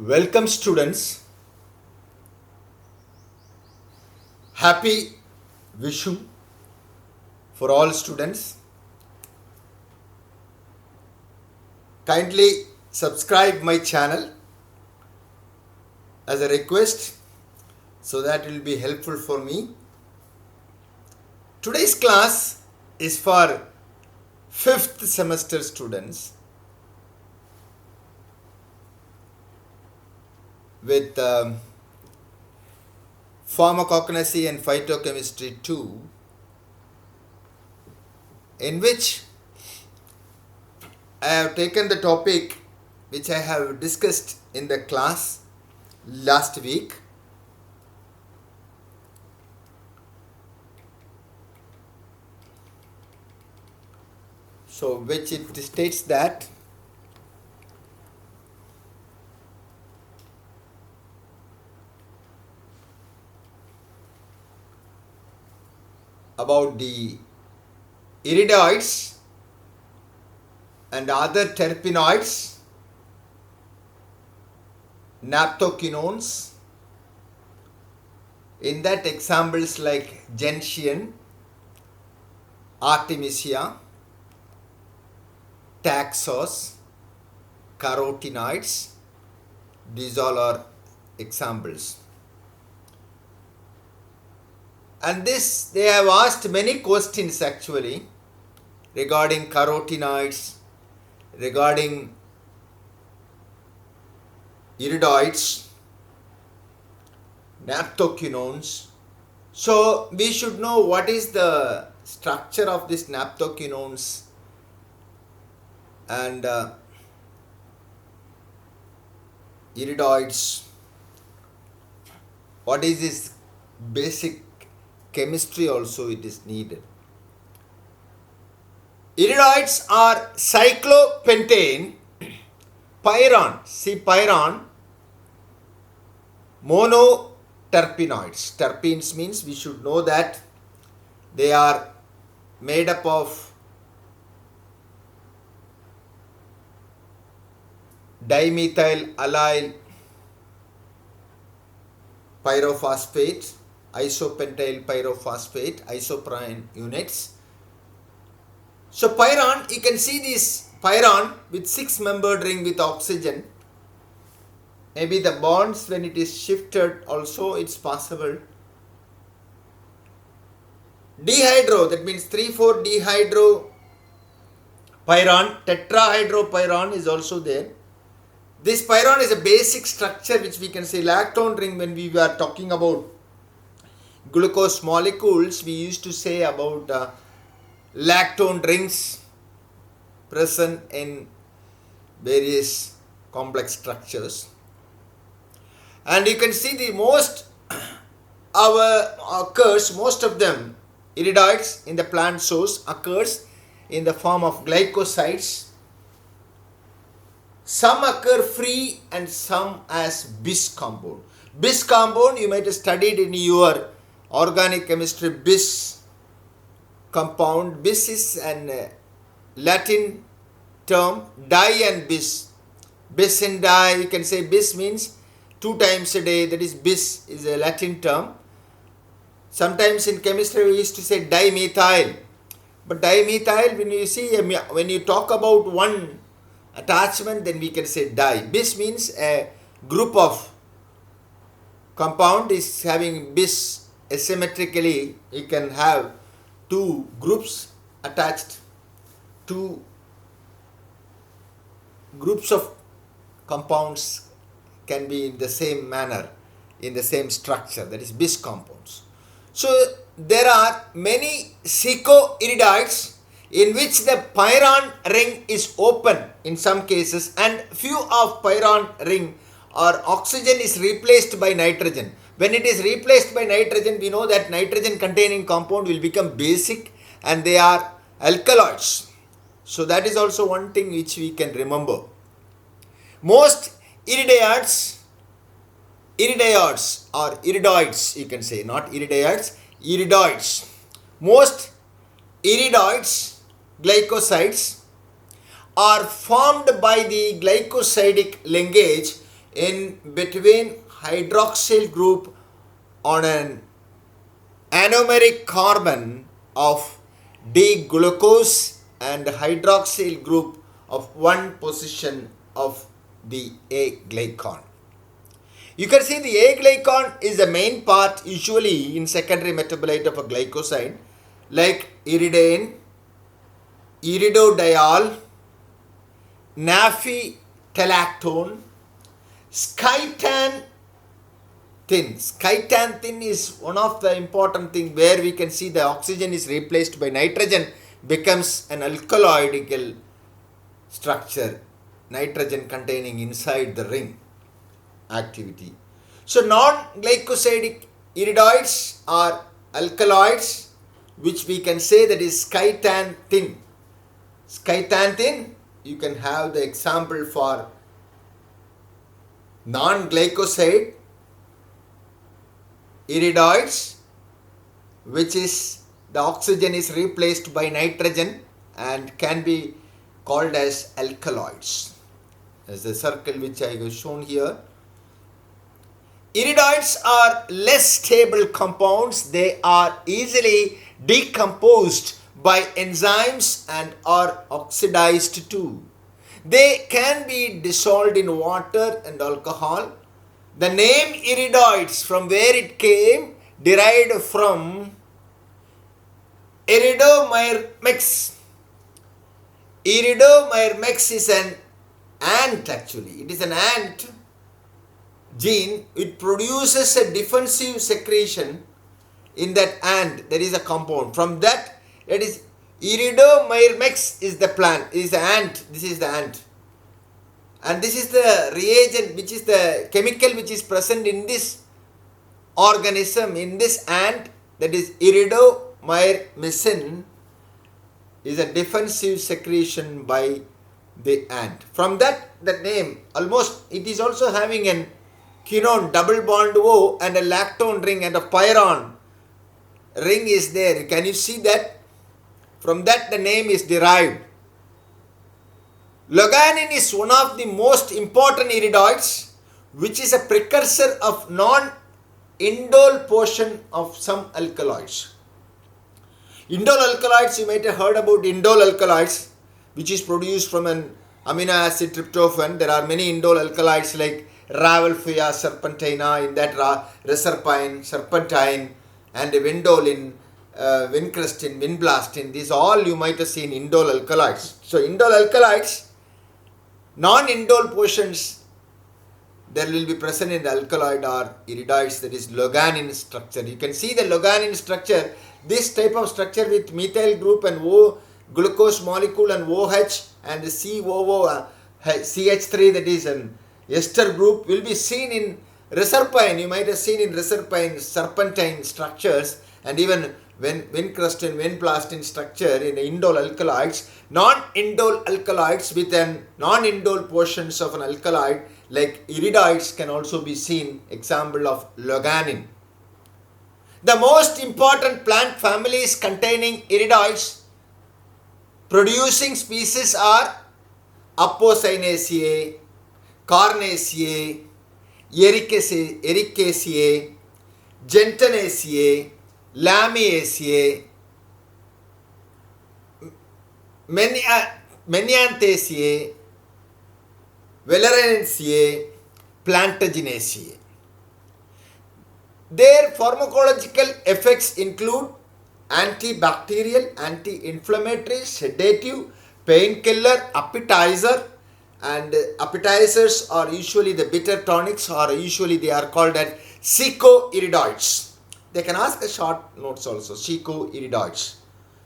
Welcome students. Happy Vishu for all students. Kindly subscribe my channel as a request so that it will be helpful for me. Today's class is for 5th semester students with pharmacognosy and phytochemistry 2, in which I have taken the topic which I have discussed in the class last week. So which it states that about the iridoids and other terpenoids, Naphthaquinones. In that, examples like Gentian, Artemisia, TAXUS, Carotenoids, these all are examples. And this, they have asked many questions actually regarding carotenoids, regarding iridoids, Naphthaquinones. So we should know what is the structure of this Naphthaquinones and iridoids. What is this basic chemistry also it is needed. Iridoids are cyclopentan, pyran, see pyran, monoterpenoids. Terpenes means we should know that they are made up of dimethyl allyl pyrophosphate, isopentyl pyrophosphate, isoprene units. So pyran, you can see this pyran with 6-membered ring with oxygen. Maybe the bonds when it is shifted also it's possible. Dehydro, that means 3,4 dehydro pyran, tetrahydropyran is also there. This pyran is a basic structure which we can say lactone ring. When we were talking about glucose molecules, we used to say about lactone rings present in various complex structures. And you can see the most occurs, most of them iridoids in the plant source occurs in the form of glycosides. Some occur free and some as bis compound. Bis compound you might have studied in your organic chemistry. Bis compound. Bis is an Latin term. Di and bis. Bis and di, you can say bis means 2 times a day. That is bis is a Latin term. Sometimes in chemistry we used to say dimethyl. But dimethyl, when you see, when you talk about one attachment, then we can say di. Bis means a group of compound is having bis asymmetrically. You can have 2 groups attached, 2 groups of compounds can be in the same manner, in the same structure, that is bis compounds. So there are many seco-iridoids in which the pyran ring is open in some cases, and few of pyran ring or oxygen is replaced by nitrogen. When it is replaced by nitrogen, we know that nitrogen containing compound will become basic and they are alkaloids. So that is also one thing which we can remember. Most iridoids or iridoids, you can say, not iridoids, iridoids. Most iridoids, glycosides, are formed by the glycosidic linkage in between hydroxyl group on an anomeric carbon of D-glucose and hydroxyl group of one position of the A-glycone. You can see the A-glycone is the main part usually in secondary metabolite of a glycoside like iridain, iridodiol, naphthaquinone, skytanthin. Skytanthin is one of the important things where we can see the oxygen is replaced by nitrogen, becomes an alkaloidical structure, nitrogen containing inside the ring activity. So non-glycosidic iridoids are alkaloids, which we can say that is skytanthin. Skytanthin, you can have the example for non-glycoside iridoids, which is the oxygen is replaced by nitrogen and can be called as alkaloids. As the circle which I have shown here. Iridoids are less stable compounds. They are easily decomposed by enzymes and are oxidized too. They can be dissolved in water and alcohol. The name iridoids, from where it came, derived from Iridomyrmex. Iridomyrmex is an ant actually. It is an ant gene. It produces a defensive secretion in that ant. There is a compound. From that, that is Iridomyrmex is the plant, is the ant. This is the ant. And this is the reagent, which is the chemical which is present in this organism, in this ant, that is iridomyrmecin, is a defensive secretion by the ant. From that, the name, almost, it is also having an quinone double bond O and a lactone ring and a pyran ring is there. Can you see that? From that, the name is derived. Loganin is one of the most important iridoids, which is a precursor of non-indole portion of some alkaloids. Indole alkaloids, you might have heard about indole alkaloids, which is produced from an amino acid tryptophan. There are many indole alkaloids like Ravelfia serpentina, in that reserpine, serpentine, and windolin, vincrestin, vinblastin. These all you might have seen indole alkaloids. So indole alkaloids, non-indole portions, there will be present in the alkaloid or iridoids, that is Loganin structure. You can see the Loganin structure, this type of structure with methyl group and O glucose molecule and OH and the COO, CH3, that is an ester group, will be seen in reserpine. You might have seen in reserpine serpentine structures, and even when vincrestin, vinblastin structure in indole alkaloids. Non-indole alkaloids with an non-indole portions of an alkaloid like iridoids can also be seen. Example of Loganin. The most important plant families containing iridoids producing species are Apocynaceae, Cornaceae, Ericaceae, Gentianaceae, Lamiaceae, Menianthaceae, Valerianaceae, Plantagenaceae. Their pharmacological effects include antibacterial, anti-inflammatory, sedative, painkiller, appetizer, and appetizers are usually the bitter tonics, or usually they are called as seco-iridoids. They can ask a short notes also, seco-iridoids.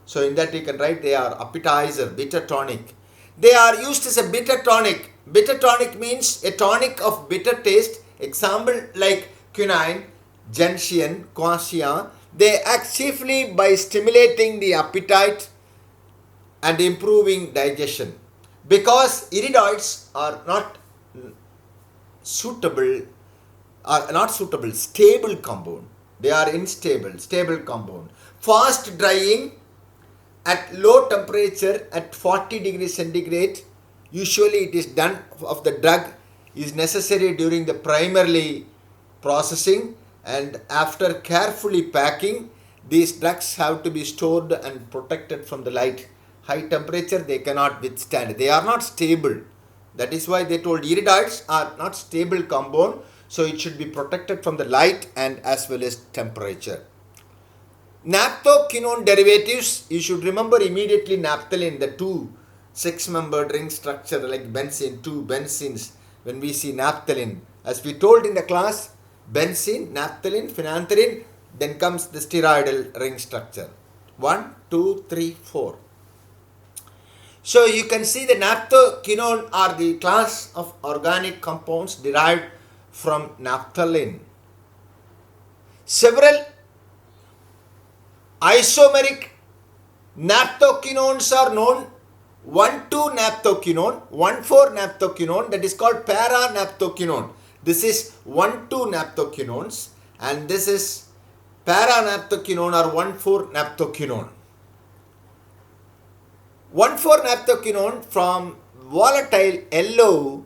So in that you can write they are appetizer, bitter tonic. They are used as a bitter tonic. Bitter tonic means a tonic of bitter taste. Example like quinine, Gentian, Cornaceae. They act chiefly by stimulating the appetite and improving digestion. Because iridoids are not suitable, stable compound. They are unstable, stable compound. Fast drying at low temperature at 40 degrees centigrade. Usually it is done of the drug is necessary during the primarily processing, and after carefully packing, these drugs have to be stored and protected from the light. High temperature they cannot withstand. They are not stable. That is why they told iridoids are not stable compound, so it should be protected from the light and as well as temperature. Naphthaquinone derivatives, you should remember immediately naphthalene, the two six-membered ring structure like benzene, two benzenes when we see naphthalene. As we told in the class, benzene, naphthalene, phenanthrene, then comes the steroidal ring structure. 1, 2, 3, 4. So you can see the naphthaquinone are the class of organic compounds derived from naphthalene. Several isomeric naphthaquinones are known. 1,2-naphthaquinone, 1,4-naphthaquinone, that is called para-naphthaquinone. This is 1,2-naphthaquinones and this is para-naphthaquinone or 1,4-naphthaquinone. 1,4-naphthaquinone from volatile yellow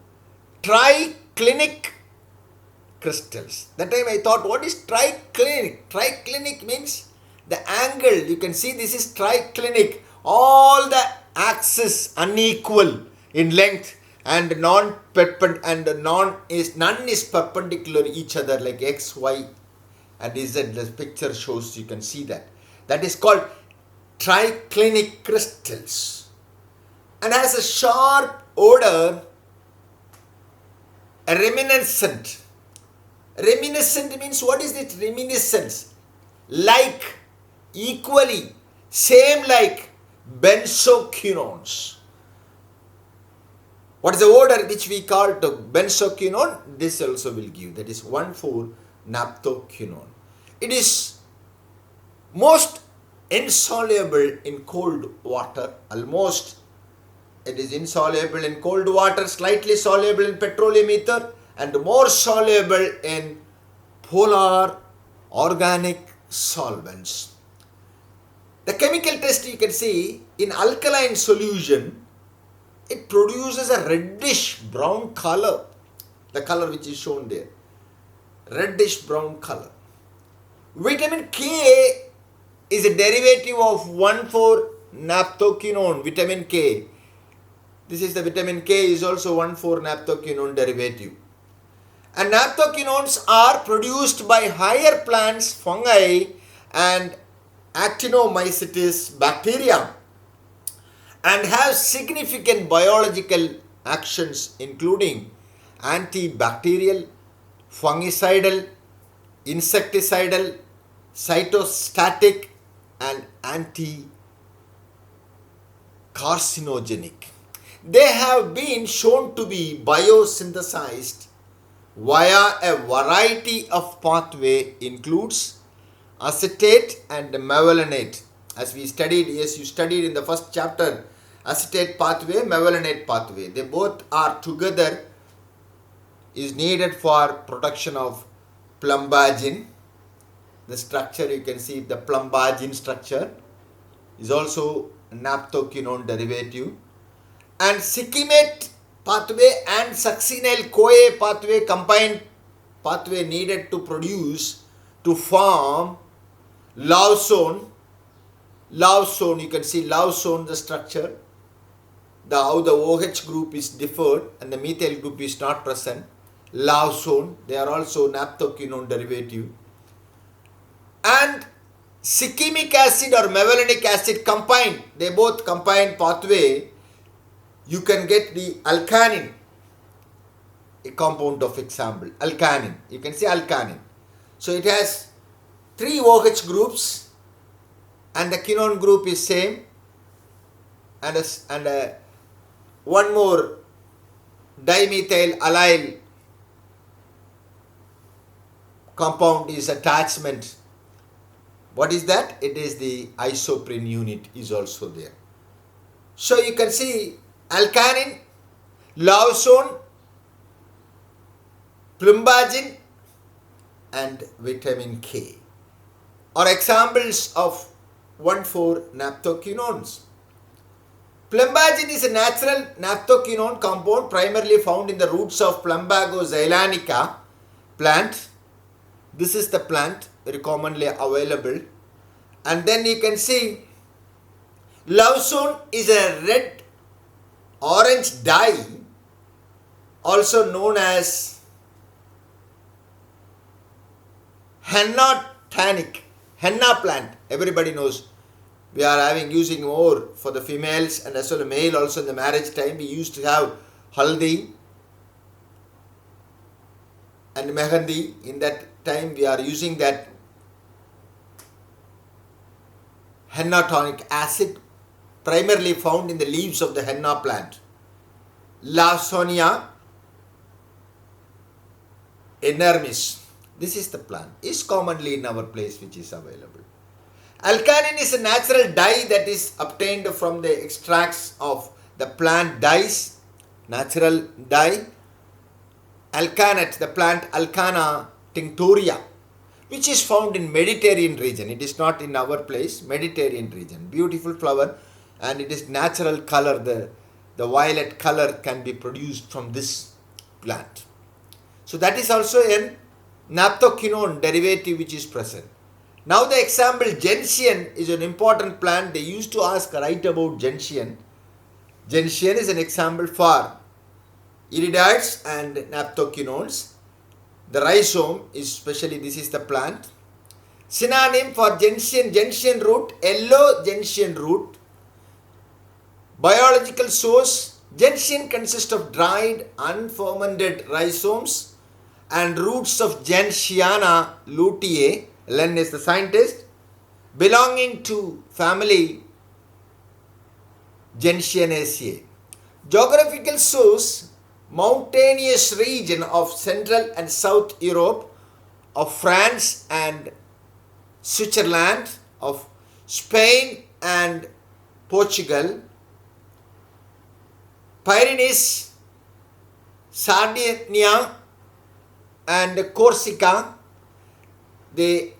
triclinic crystals. That time I thought, what is triclinic? Triclinic means the angle. You can see this is triclinic. All the axis unequal in length and none is perpendicular each other like x, y and z. The picture shows, you can see that. That is called triclinic crystals and has a sharp odor, a reminiscent. Reminiscent means, what is it? Reminiscence, like, equally, same like benzoquinones. What is the odor which we call the benzoquinone? This also will give. That is 1,4-naphthaquinone. It is most insoluble in cold water. Almost it is insoluble in cold water, slightly soluble in petroleum ether, and more soluble in polar organic solvents. The chemical test, you can see in alkaline solution, it produces a reddish brown color, the color which is shown there, reddish brown color. Vitamin K is a derivative of 1,4-naphthaquinone, vitamin K. This is the vitamin K is also 1,4-naphthaquinone derivative. And naphthaquinones are produced by higher plants, fungi and Actinomycetes bacteria and have significant biological actions including antibacterial, fungicidal, insecticidal, cytostatic and anti-carcinogenic. They have been shown to be biosynthesized via a variety of pathway includes acetate and mevalonate. As we studied, yes, you studied in the first chapter, acetate pathway, mevalonate pathway. They both are together is needed for production of plumbagin. The structure, you can see the plumbagin structure is also naphthaquinone derivative. And cyclimate pathway and succinyl-CoA pathway, combined pathway needed to produce, to form lawsone. Lawsone, you can see lawsone, the structure, how the OH group is differed and the methyl group is not present. Lawsone, they are also naphthaquinone derivative. And cyclimic acid or mevalonic acid combined, they both combined pathway, you can get the alkanin, a compound of example, alkanin. You can see alkanin. So it has 3 OH groups and the quinone group is same and one more dimethyl allyl compound is attachment. What is that? It is the isoprene unit is also there. So you can see alkanin, lawsone, plumbagin and vitamin K are examples of 1,4-naphthaquinones. Plumbagin is a natural naphthaquinone compound primarily found in the roots of Plumbago xylanica plant. This is the plant very commonly available. And then you can see lawsone is a red orange dye also known as henna tannic, henna plant. Everybody knows we are using more for the females and as well as male also in the marriage time. We used to have haldi and mehandi. In that time we are using that henna tonic acid primarily found in the leaves of the henna plant. Lawsonia enormis. This is the plant. Is commonly in our place which is available. Alkanin is a natural dye that is obtained from the extracts of the plant dyes. Natural dye. Alkanet, the plant Alcana tinctoria, which is found in Mediterranean region. It is not in our place. Mediterranean region. Beautiful flower and it is natural color. The violet color can be produced from this plant. So that is also a naphthaquinone derivative which is present. Now the example gentian is an important plant. They used to ask right about gentian. Gentian is an example for iridoids and naphthaquinones. The rhizome is especially this is the plant. Synonym for gentian, gentian root, yellow gentian root. Biological source, gentian consists of dried unfermented rhizomes and roots of Gentiana luteae. Len is the scientist belonging to family Gentianaceae. Geographical source, mountainous region of Central and South Europe, of France and Switzerland, of Spain and Portugal, Pyrenees, Sardinia and Corsica, the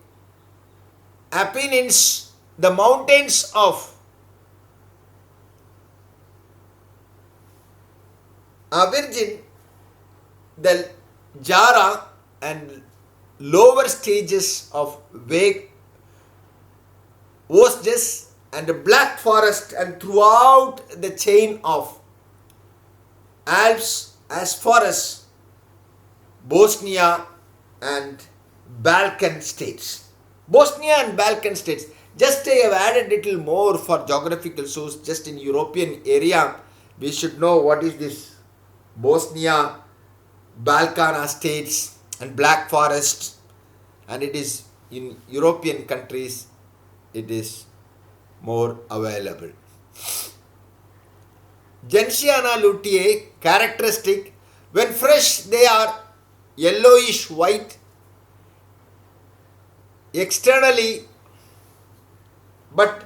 Apennines, the mountains of Virgin, the Jara and lower stages of Vosges and the Black Forest and throughout the chain of Alps as far as Bosnia and Balkan states. Bosnia and Balkan states. Just I have added little more for geographical source. Just in European area, we should know what is this Bosnia, Balkan states and Black Forest, and it is in European countries. It is more available. Gentiana luteae characteristic. When fresh, they are yellowish white externally, but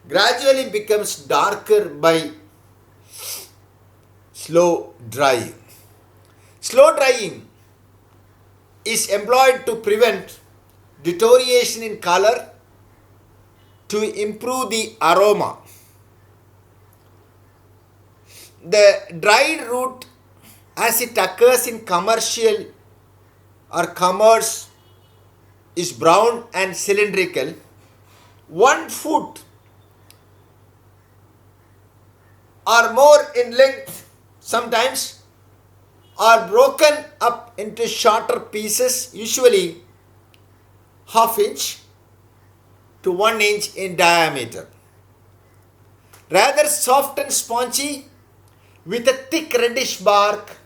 gradually becomes darker by slow drying. Slow drying is employed to prevent deterioration in color, to improve the aroma. The dried root, as it occurs in commercial or commerce, is brown and cylindrical. 1 foot or more in length, sometimes are broken up into shorter pieces, usually ½ inch to 1 inch in diameter. Rather soft and spongy, with a thick reddish bark,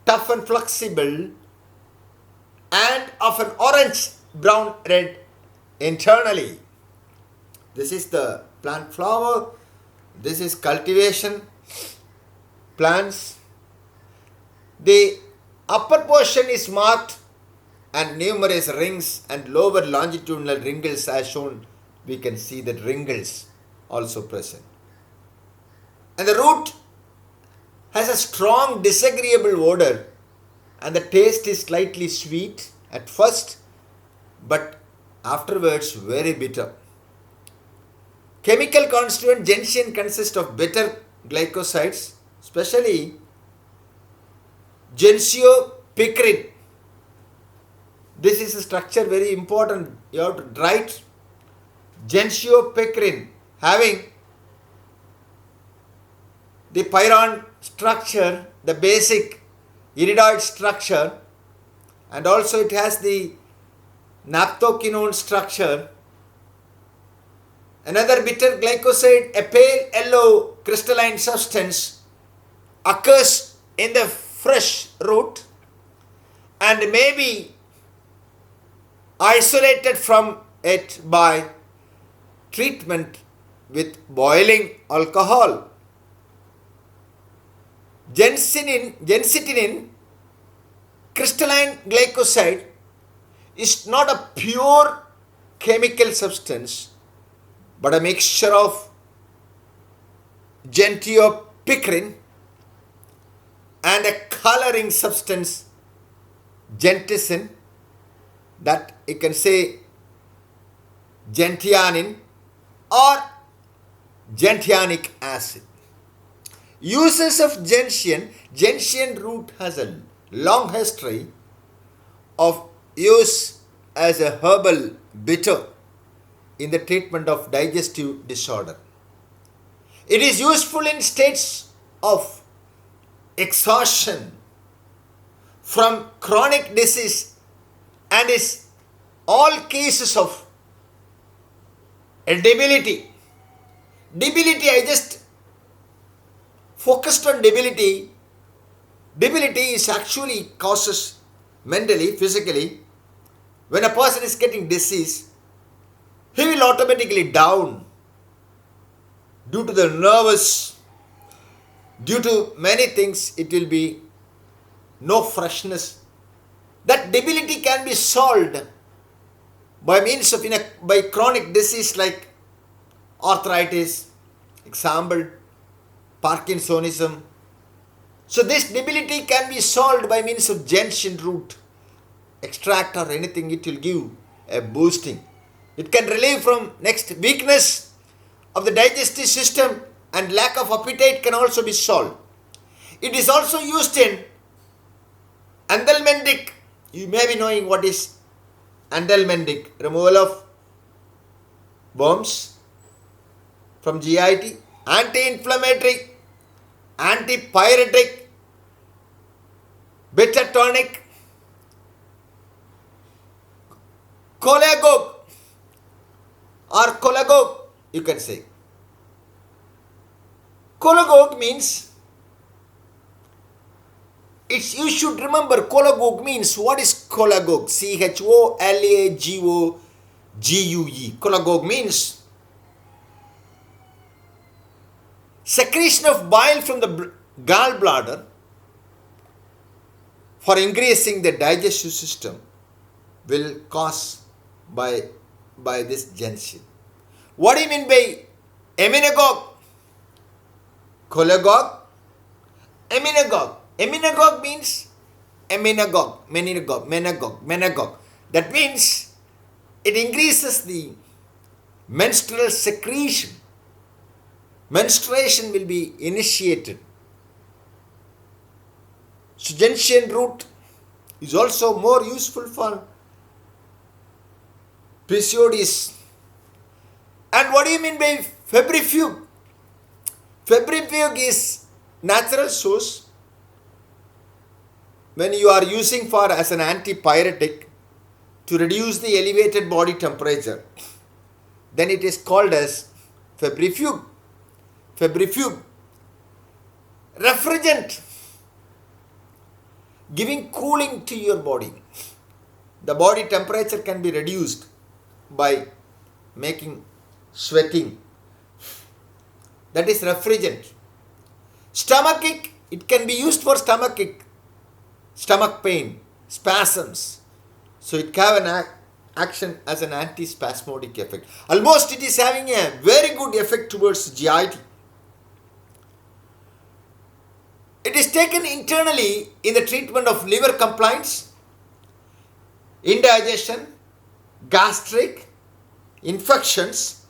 tough and flexible, and of an orange brown red internally. This is the plant flower. This is cultivation plants. The upper portion is marked and numerous rings and lower longitudinal wrinkles as shown. We can see that wrinkles also present. And the root has a strong disagreeable odor and the taste is slightly sweet at first but afterwards very bitter. Chemical constituent gentian consists of better glycosides, especially gentiopyrin. This is a structure very important. You have to write gentiopyrin having the pyran structure, the basic iridoid structure, and also it has the Naphthaquinone structure. Another bitter glycoside, a pale yellow crystalline substance, occurs in the fresh root and may be isolated from it by treatment with boiling alcohol. Gentian crystalline glycoside is not a pure chemical substance but a mixture of gentiopyrin and a coloring substance gentisin, that you can say gentianin or gentianic acid. Uses of gentian root has a long history of use as a herbal bitter in the treatment of digestive disorder. It is useful in states of exhaustion from chronic disease and is all cases of debility. Debility, I just focused on debility. Debility is actually causes mentally, physically. When a person is getting disease, he will automatically down due to the nervous, due to many things. It will be no freshness. That debility can be solved by means of by chronic disease like arthritis, example Parkinsonism. So this debility can be solved by means of gentian root extract or anything. It will give a boosting. It can relieve from next weakness of the digestive system, and lack of appetite can also be solved. It is also used in anthelmintic. You may be knowing what is anthelmintic, removal of worms from GIT, anti-inflammatory, antipyretic, bitter tonic, cholagogue or cholagogue, you can say. Cholagogue means, you should remember, cholagogue means, what is cholagogue? Cholagogue. Cholagogue means secretion of bile from the gallbladder for increasing the digestive system will cause by this gentian. What do you mean by emmenagogue? Cholagogue, emmenagogue. Emmenagogue means menagogue. That means it increases the menstrual secretion. Menstruation will be initiated. So gentian root is also more useful for PCODs. And what do you mean by febrifuge? Febrifuge is natural source when you are using for as an antipyretic to reduce the elevated body temperature. Then it is called as febrifuge. Febrifuge. Refrigerant, giving cooling to your body. The body temperature can be reduced by making sweating. That is refrigerant. Stomachic, it can be used for stomachic, stomach pain, spasms. So it can have an action as an antispasmodic effect. Almost it is having a very good effect towards GIT. It is taken internally in the treatment of liver complaints, indigestion, gastric, infections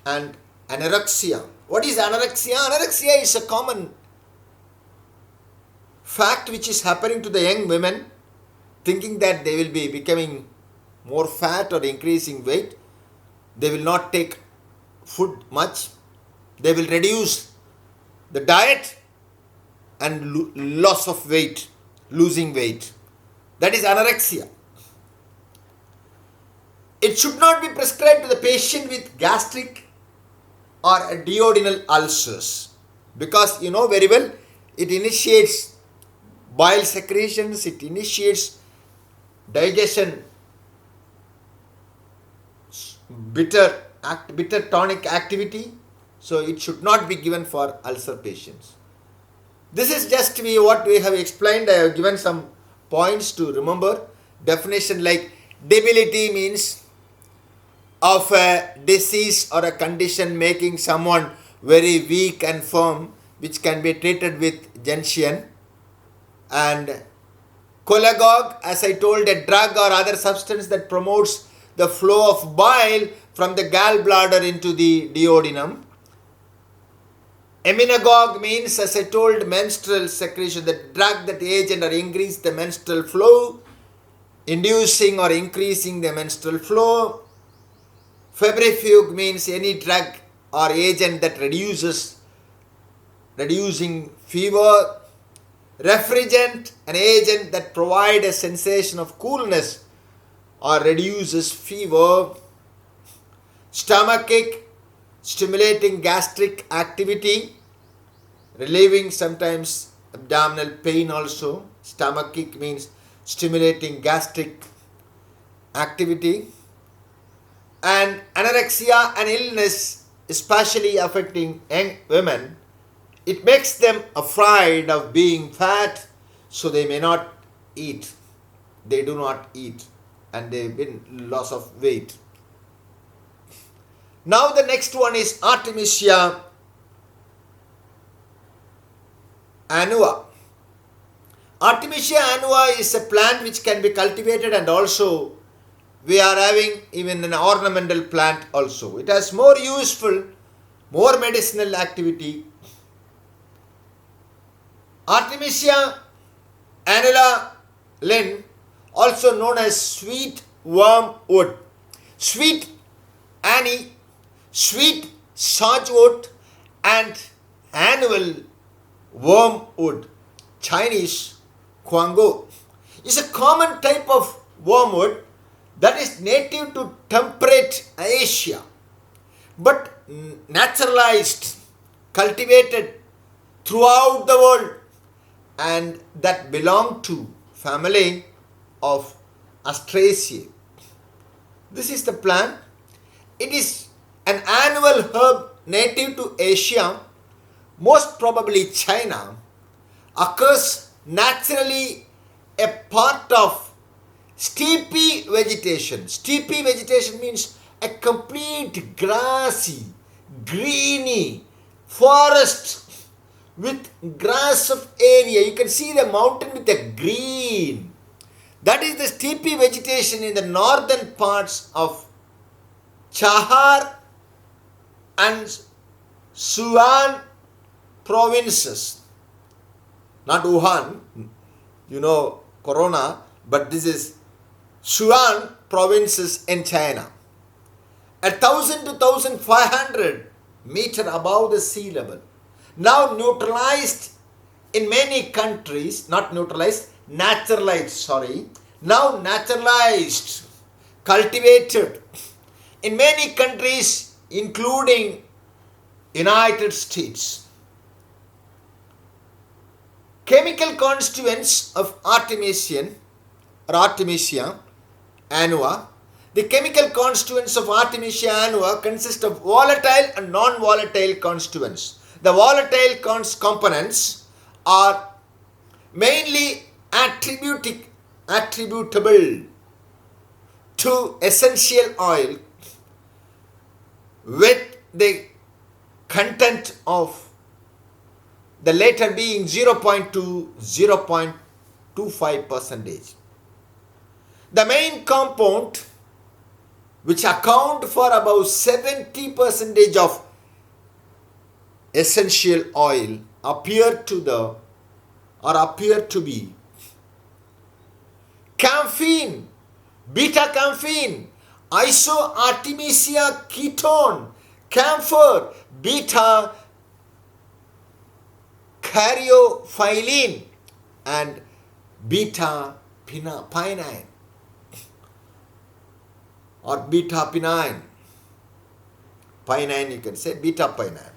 and anorexia. What is anorexia? Anorexia is a common fact which is happening to the young women, thinking that they will be becoming more fat or increasing weight. They will not take food much. They will reduce the diet and loss of weight, losing weight. That is anorexia. It should not be prescribed to the patient with gastric or duodenal ulcers, because you know very well it initiates bile secretions, it initiates digestion, bitter tonic activity, so it should not be given for ulcer patients. This is just what we have explained. I have given some points to remember. Definition like debility means of a disease or a condition making someone very weak and firm, which can be treated with Gentian. And cholagogue, as I told, a drug or other substance that promotes the flow of bile from the gallbladder into the duodenum. Emmenagogue means, as I told, menstrual secretion, the drug that agent or increase the menstrual flow, inducing or increasing the menstrual flow. Febrifuge means any drug or agent that reducing fever. Refrigerant, an agent that provides a sensation of coolness or reduces fever. Stomachic, stimulating gastric activity, relieving sometimes abdominal pain also. Stomachic means stimulating gastric activity. And anorexia, an illness especially affecting young women. It makes them afraid of being fat, so they may not eat. They do not eat and they win loss of weight. Now the next one is Artemisia annua. Artemisia annua is a plant which can be cultivated, and also we are having even an ornamental plant also. It has more useful, more medicinal activity. Artemisia annua Linn, also known as sweet wormwood, sweet annie, sweet sarchwood, and annual wormwood, Chinese quango, is a common type of wormwood that is native to temperate Asia, but naturalized, cultivated throughout the world, and that belong to family of Asteraceae. This is the plant. It is an annual herb native to Asia, most probably China, occurs naturally a part of steppe vegetation. Steppe vegetation means a complete grassy, greeny forest with grass of area. You can see the mountain with the green. That is the steppe vegetation in the northern parts of Chahar and Sichuan provinces. Not Wuhan, you know, corona, but this is Sichuan provinces in China. 1,000 to 1,500 meter above the sea level. Now neutralized in many countries, not neutralized, naturalized, now naturalized, cultivated in many countries including United States. Chemical constituents of Artemisia annua. The chemical constituents of Artemisia annua consist of volatile and non-volatile constituents. The volatile components are mainly attributable to essential oil, with the content of the latter being 0.2 to 0.25%. The main compound, which account for about 70% of essential oil appear to be camphene, beta-camphene, iso-artemisia ketone, camphor, beta-caryophyllene, and beta-pinene or beta-pinene. Pinene you can say, beta-pinene.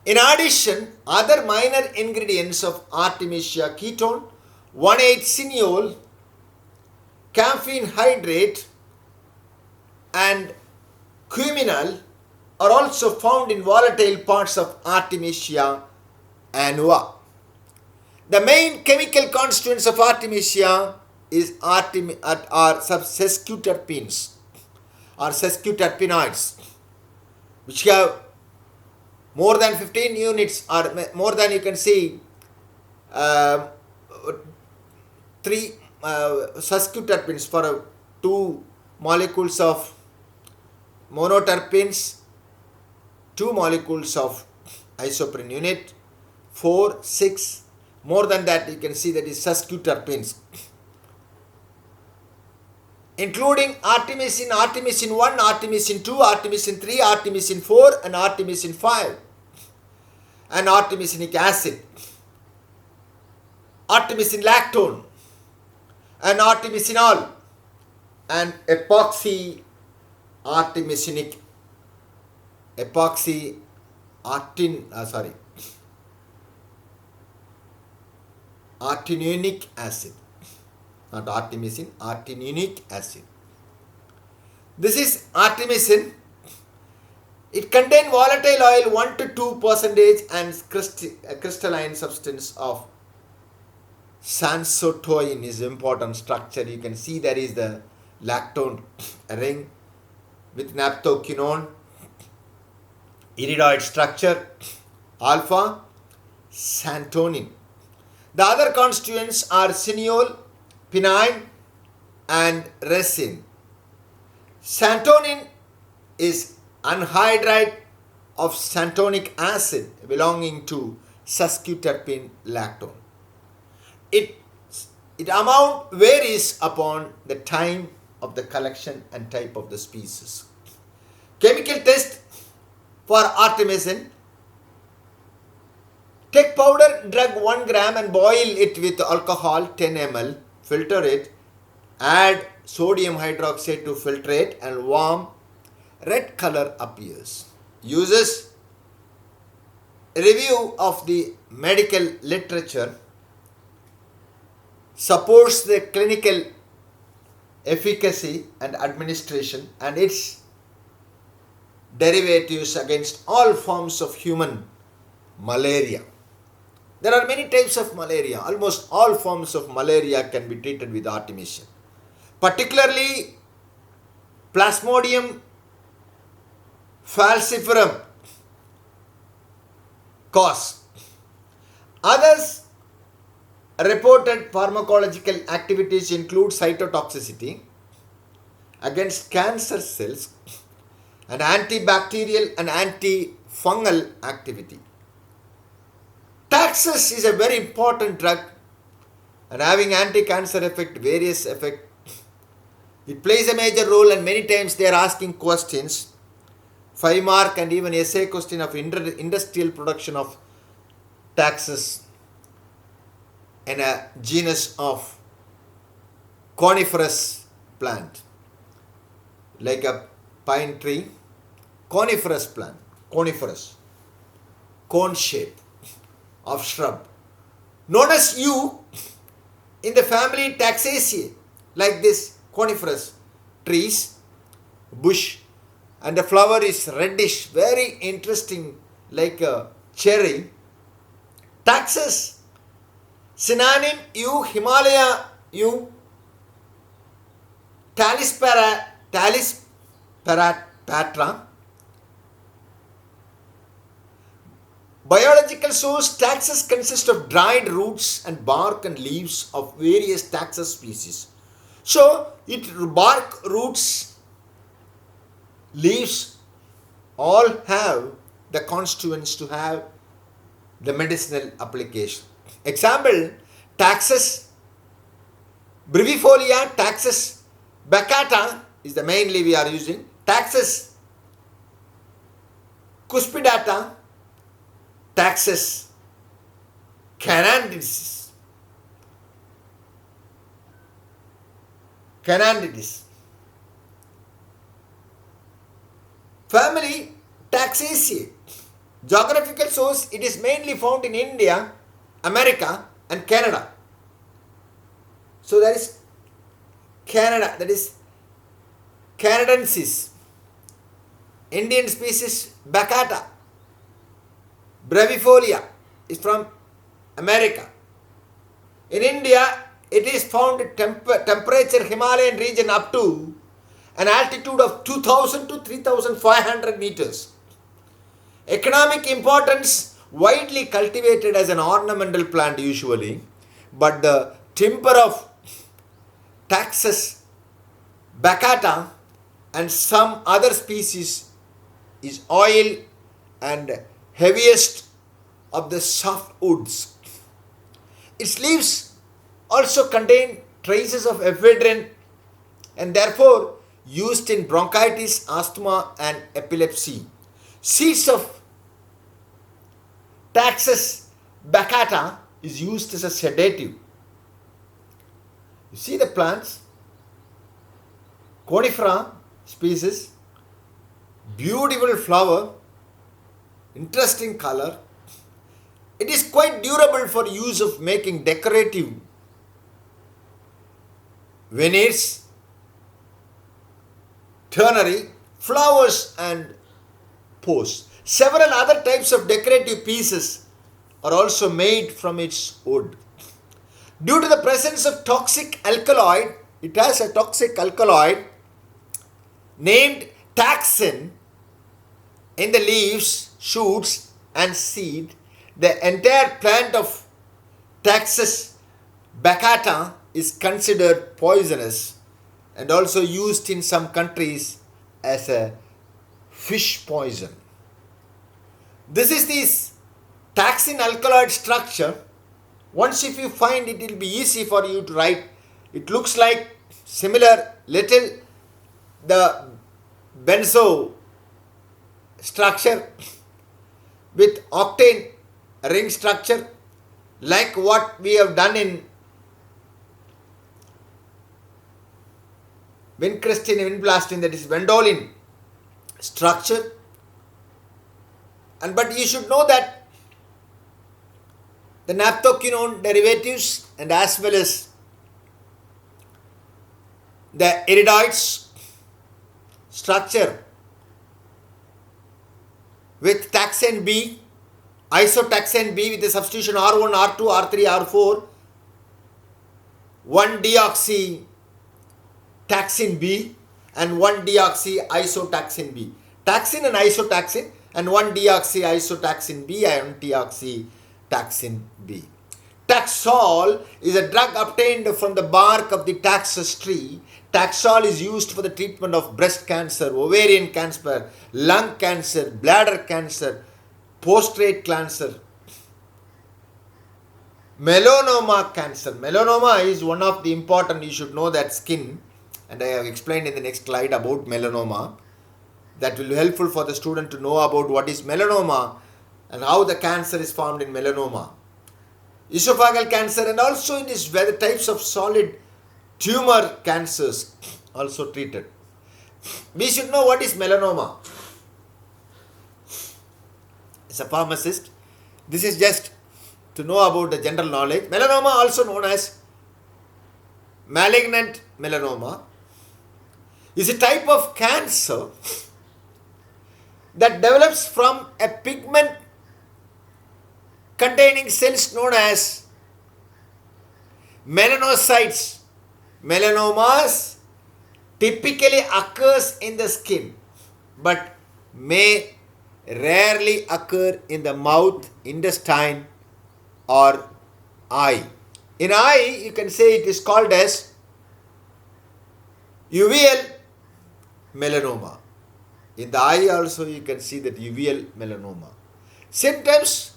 In addition, other minor ingredients of Artemisia ketone, 1,8-cineol, camphene hydrate, and quiminal are also found in volatile parts of Artemisia annua. The main chemical constituents of Artemisia are sesquiterpenes or sesquiterpenoids, which have more than 15 units or more than, you can see, 3 sesquiterpenes for 2 molecules of monoterpenes, 2 molecules of isoprene unit, 4, 6, more than that you can see that is sesquiterpenes, including artemisinin, artemisinin 1, artemisinin 2, artemisinin 3, artemisinin 4 and artemisinin 5, and artemisinic acid, artemisinin lactone and artemisinol, and artemisinic artenionic acid, not artemisinin, artenionic acid. This is artemisinin. It contains volatile oil 1 to 2% and crystalline substance of sansotoin is important structure. You can see there is the lactone ring with naphthaquinone, iridoid structure, alpha santonin. The other constituents are cineol, pinene and resin. Santonin is anhydride of santonic acid belonging to sesquiterpene lactone. It amount varies upon the time of the collection and type of the species. Chemical test for artemisinin: take powder drug 1 gram and boil it with alcohol 10 ml, filter it, add sodium hydroxide to filtrate and warm, red color appears. Uses: review of the medical literature, supports the clinical efficacy and administration and its derivatives against all forms of human malaria. There are many types of malaria. Almost all forms of malaria can be treated with Artemisia, particularly Plasmodium falciparum cause. Others reported pharmacological activities include cytotoxicity against cancer cells and antibacterial and antifungal activity. TAXUS is a very important drug and having anti-cancer effect, various effect. It plays a major role and many times they are asking questions, 5 mark and even essay question of industrial production of TAXUS in a genus of coniferous plant, like a pine tree, coniferous plant, coniferous, cone shape of shrub, known as yew in the family Taxaceae, like this coniferous trees, bush, and the flower is reddish, very interesting, like a cherry. TAXUS, synonym yew, Himalaya yew, Talispatra. Biological source: TAXUS consists of dried roots and bark and leaves of various TAXUS species. So, bark, roots, leaves all have the constituents to have the medicinal application. Example, TAXUS brevifolia, TAXUS baccata is the mainly we are using. TAXUS cuspidata, TAXUS canandidis. Family Taxaceae. Geographical source, it is mainly found in India, America and Canada. So there is Canada, that is Canadensis. Indian species baccata. Brevifolia is from America. In India, it is found at temperature Himalayan region up to an altitude of 2000 to 3500 meters. Economic importance, widely cultivated as an ornamental plant usually, but the timber of TAXUS baccata and some other species is oil and heaviest of the softwoods. Its leaves also contain traces of ephedrine and therefore used in bronchitis, asthma and epilepsy. Seeds of TAXUS baccata is used as a sedative. You see the plants, conifera species, beautiful flower, interesting color. It is quite durable for use of making decorative veneers, ternary, flowers and posts. Several other types of decorative pieces are also made from its wood. Due to the presence of toxic alkaloid, it has a toxic alkaloid named taxin in the leaves, shoots and seed. The entire plant of TAXUS baccata is considered poisonous and also used in some countries as a fish poison. This is this taxin alkaloid structure. Once if you find it, it will be easy for you to write. It looks like similar little the benzo structure with octane ring structure, like what we have done in Vincrestin Vinblastin, that is Vendolin structure. And but you should know that the Naphthaquinone derivatives and as well as the iridoids structure with taxane B, isotaxane B with the substitution R1, R2, R3, R4, 1-deoxy taxane B and 1-deoxy isotaxane B. Taxane and isotaxane and 1-deoxy isotaxane B and 1-deoxy taxane B. Taxol is a drug obtained from the bark of the Taxus tree. Taxol is used for the treatment of breast cancer, ovarian cancer, lung cancer, bladder cancer, prostate cancer, melanoma cancer. Melanoma is one of the important, you should know that skin, and I have explained in the next slide about melanoma. That will be helpful for the student to know about what is melanoma and how the cancer is formed in melanoma. Esophageal cancer, and also it is where the types of solid tumor cancers also treated. We should know what is melanoma. As a pharmacist, this is just to know about the general knowledge. Melanoma, also known as malignant melanoma, is a type of cancer that develops from a pigment containing cells known as melanocytes. Melanomas typically occurs in the skin but may rarely occur in the mouth, intestine or eye. In eye, you can say it is called as uveal melanoma. In the eye also you can see that uveal melanoma. Symptoms: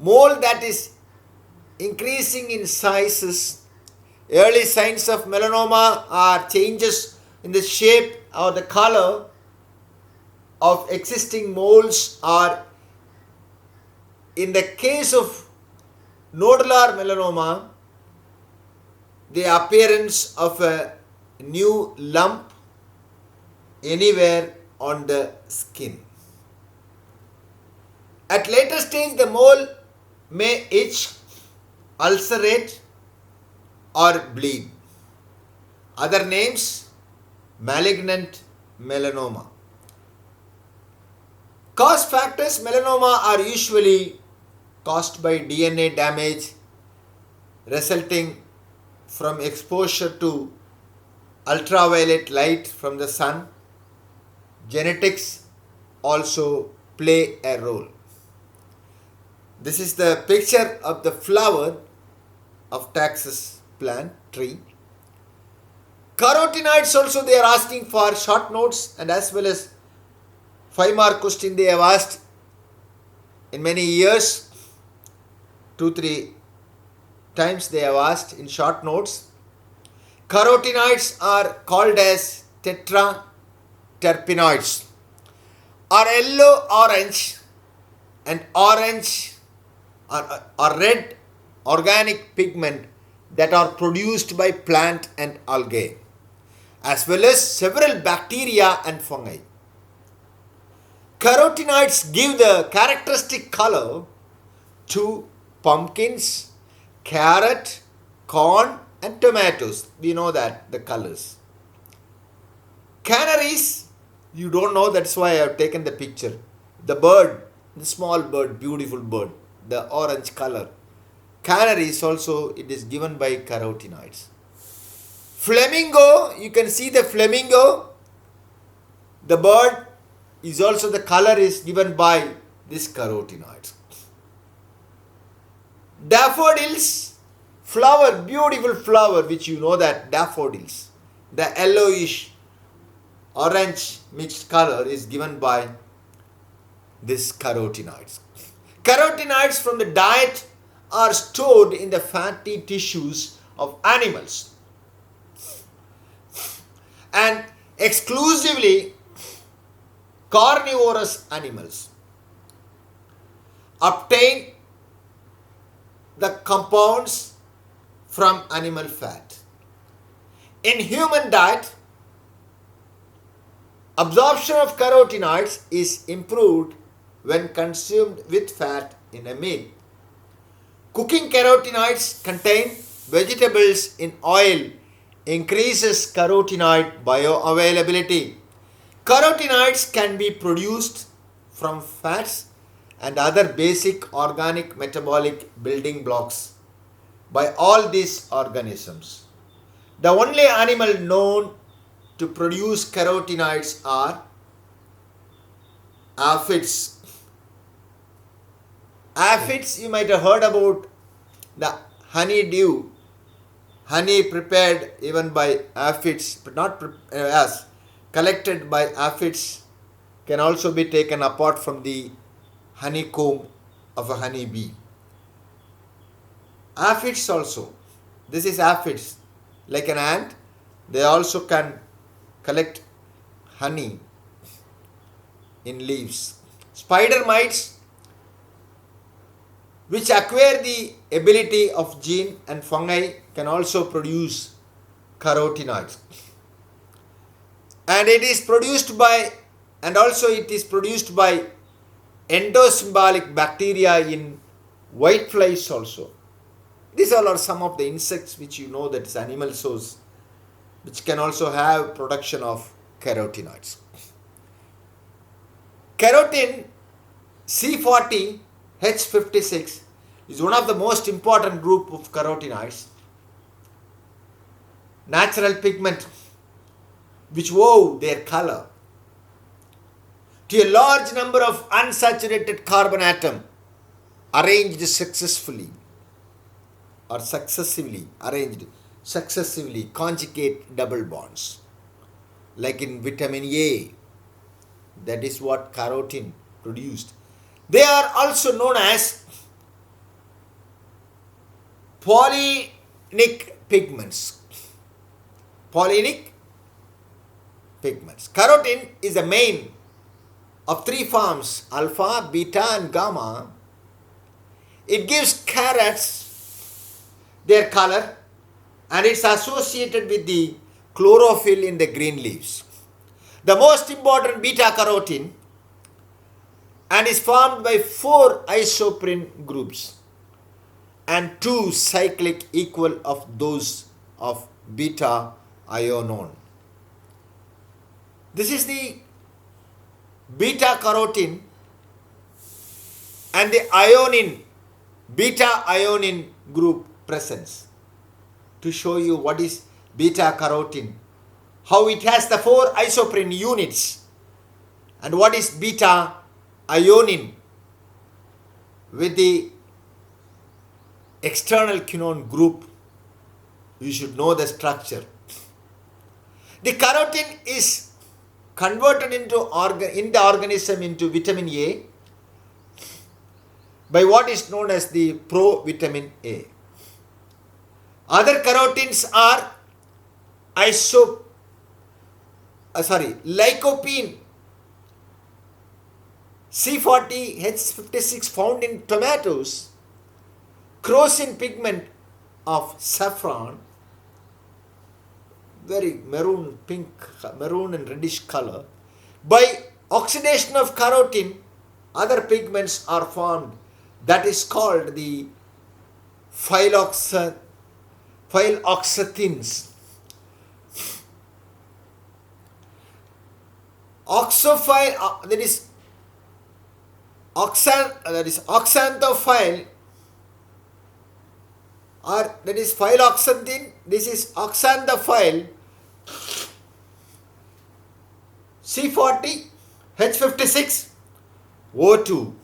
mole that is increasing in sizes. Early signs of melanoma are changes in the shape or the color of existing moles, or in the case of nodular melanoma, the appearance of a new lump anywhere on the skin. At later stage, the mole may itch, ulcerate, or bleed. Other names: malignant melanoma. Cause factors: melanoma are usually caused by DNA damage resulting from exposure to ultraviolet light from the sun. Genetics also play a role. This is the picture of the flower of TAXUS plant tree. Carotenoids also they are asking for short notes, and as well as 5-mark question they have asked in many years. 2-3 times they have asked in short notes. Carotenoids are called as terpenoids, are yellow orange and orange or red organic pigment that are produced by plant and algae, as well as several bacteria and fungi. Carotenoids give the characteristic color to pumpkins, carrot, corn and tomatoes. We know that the colors. Canaries, you don't know, that's why I have taken the picture. The bird, the small bird, beautiful bird, the orange color. Canaries also, it is given by carotenoids. Flamingo, you can see the flamingo. The bird is also, the color is given by this carotenoids. Daffodils, flower, beautiful flower, which you know that daffodils. The yellowish orange mixed color is given by this carotenoids. Carotenoids from the diet are stored in the fatty tissues of animals and exclusively carnivorous animals obtain the compounds from animal fat. In human diet, absorption of carotenoids is improved when consumed with fat in a meal. Cooking carotenoids contain vegetables in oil increases carotenoid bioavailability. Carotenoids can be produced from fats and other basic organic metabolic building blocks by all these organisms. The only animal known to produce carotenoids are aphids. Aphids, you might have heard about the honeydew, honey prepared even by aphids, but not as collected by aphids, can also be taken apart from the honeycomb of a honeybee. Aphids also, this is aphids, like an ant, they also can collect honey in leaves. Spider mites, which acquire the ability of gene and fungi, can also produce carotenoids. And it is produced by endosymbolic bacteria in whiteflies also. These all are some of the insects which you know that is animal source, which can also have production of carotenoids. Carotene C40 H56 is one of the most important group of carotenoids. Natural pigment which owe their color to a large number of unsaturated carbon atom arranged successively conjugate double bonds, like in vitamin A, That is what carotene produced. They are also known as polylenic pigments. Polylenic pigments. Carotene is the main of three forms, alpha, beta and gamma. It gives carrots their color and it's associated with the chlorophyll in the green leaves. The most important beta carotene and is formed by 4 isoprene groups and 2 cyclic equal of those of beta ionone. This is the beta carotene and the ionine, beta ionine group presence. To show you what is beta carotene, how it has the 4 isoprene units, and what is beta ionine with the external quinone group. You should know the structure. The carotene is converted in the organism into vitamin A by what is known as the provitamin A. Other carotenes are lycopene, C40, H56 found in tomatoes, crocin pigment of saffron, very maroon and reddish color. By oxidation of carotene, other pigments are formed. That is called the phylloxathins. That is oxanthophyle, or that is phylloxanthin. This is oxanthophyle, C40, H56, O2,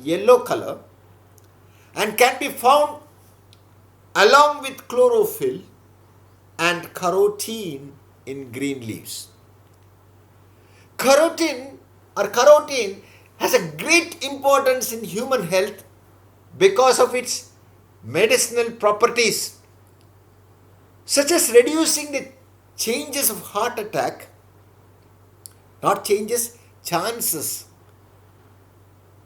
yellow color, and can be found along with chlorophyll and carotene in green leaves. Carotene has a great importance in human health because of its medicinal properties, such as reducing the chances of heart attack, not changes, chances,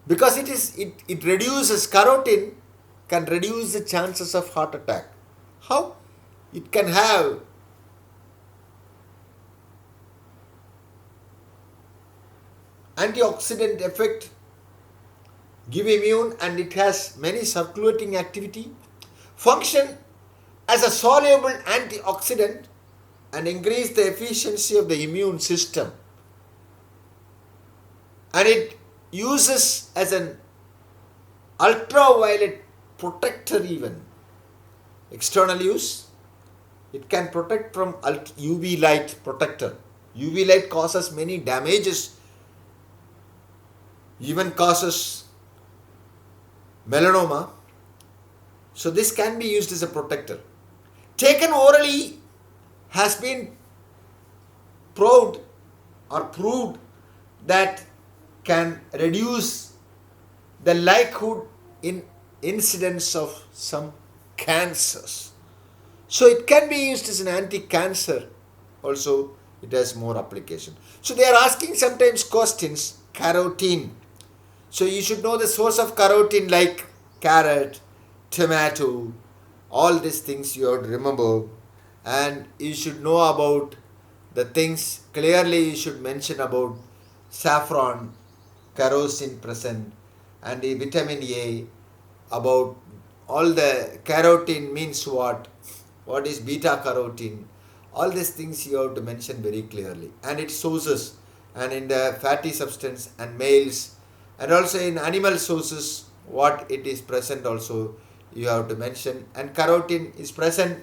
because it reduces, carotene can reduce the chances of heart attack. How? It can have antioxidant effect, give immune, and it has many circulating activity, function as a soluble antioxidant, and increase the efficiency of the immune system. And it uses as an ultraviolet protector even. External use, it can protect from UV light protector. UV light causes many damages, even causes melanoma. So this can be used as a protector. Taken orally has been proved that can reduce the likelihood in incidence of some cancers. So it can be used as an anti-cancer. Also, it has more application. So they are asking sometimes questions, carotene. So you should know the source of carotene like carrot, tomato, all these things you have to remember. And you should know about the things, clearly you should mention about saffron, kerosene present, and the vitamin A, about all the carotene means what is beta carotene, all these things you have to mention very clearly, and its sources, and in the fatty substance and males, and also in animal sources what it is present also you have to mention. And carotene is present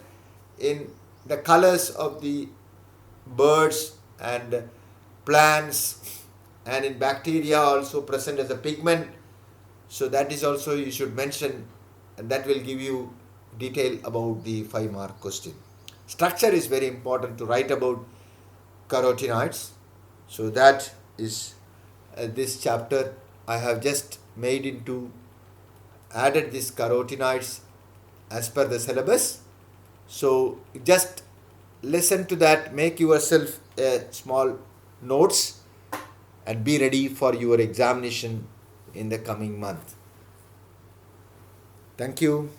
in the colors of the birds and plants, and in bacteria also present as a pigment. So that is also you should mention, and that will give you detail about the 5-mark question. Structure is very important to write about carotenoids. So that is this chapter I have just made into added these carotenoids as per the syllabus. So just listen to that, make yourself a small notes and be ready for your examination in the coming month. Thank you.